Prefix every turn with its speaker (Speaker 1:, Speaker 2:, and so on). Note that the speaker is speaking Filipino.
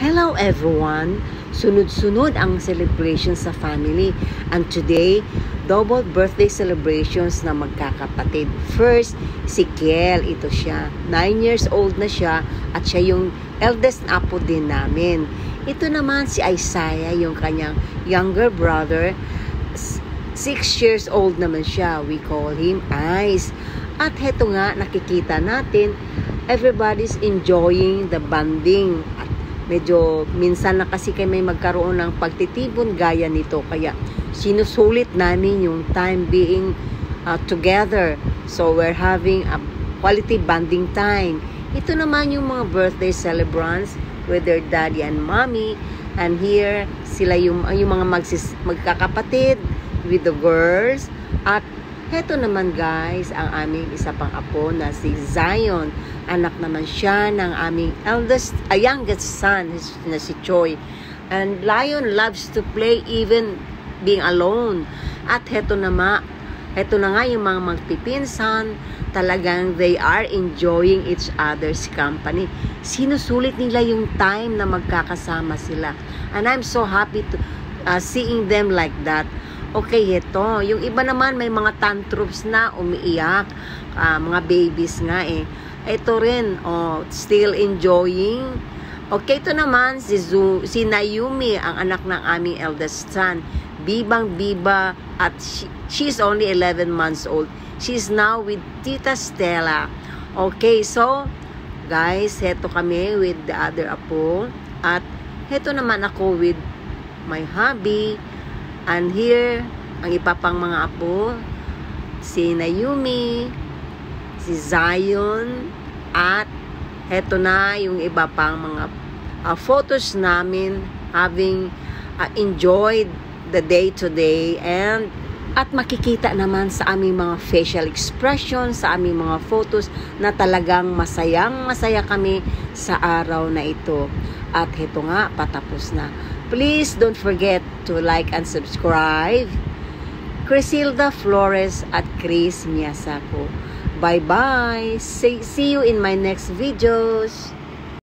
Speaker 1: Hello everyone! Sunod-sunod ang celebration sa family. And today, double birthday celebrations na magkakapatid. First, si Kiel. Ito siya. 9 years old na siya at siya yung eldest na apo din namin. Ito naman si Isaiah, yung kanyang younger brother. 6 years old naman siya. We call him Ice. At heto nga, nakikita natin, everybody's enjoying the bonding. At medyo minsan na kasi kayo may magkaroon ng pagtitipon gaya nito. Kaya sinusulit namin yung time being together. So we're having a quality bonding time. Ito naman yung mga birthday celebrants with their daddy and mommy. And here, sila yung mga magkakapatid with the girls. At heto naman guys, ang aming isa pang apo na si Zion. Anak naman siya ng aming youngest son na si Choi. And Lion loves to play even being alone. At heto na nga yung mga magpipinsan, talagang they are enjoying each other's company. Sinusulit nila yung time na magkakasama sila. And I'm so happy to seeing them like that. Okay, heto. Yung iba naman may mga tantrums na umiiyak. Mga babies nga eh. Ito rin, still enjoying. Okay, ito naman si Naomi, ang anak ng aming eldest son. Bibang-biba at she's only 11 months old. She's now with Tita Stella. Okay, so guys, heto kami with the other apo. At heto naman ako with my hubby. And here, ang iba pang mga apo, si Naomi, si Zion, at heto na yung iba pang mga photos namin having enjoyed the day today. And at makikita naman sa aming mga facial expressions, sa aming mga photos na talagang masaya kami sa araw na ito. At heto nga, patapos na. Please don't forget to like and subscribe. Crisilda Flores at Chris Miyasako. Bye-bye. See you in my next videos.